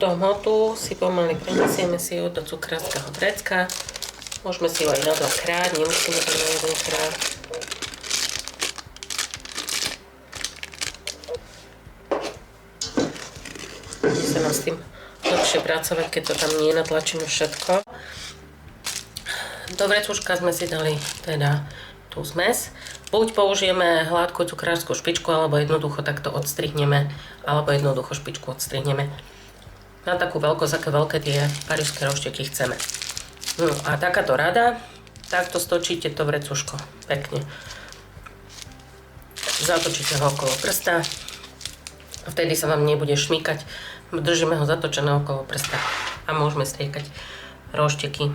túto hmotu si pomaly prenesieme si ju do cukrárskeho vrecka. Môžeme si ju aj na 2-krát, nemusíme to na 1-krát. Bude sa nám s tým lepšie pracovať, keď to tam nie je natlačené všetko. Do vrecúška sme si dali teda tú zmes. Buď použijeme hladkú cukrárskú špičku, alebo jednoducho takto odstrihneme, alebo jednoducho špičku odstrihneme. Na takú veľkosť, aké veľké tie parížské roštieky chceme. No a takáto rada, takto stočíte to vrecúško pekne. Zatočíte ho okolo prsta a vtedy sa vám nebude šmýkať. Držíme ho zatočené okolo prsta a môžeme striekať roštieky.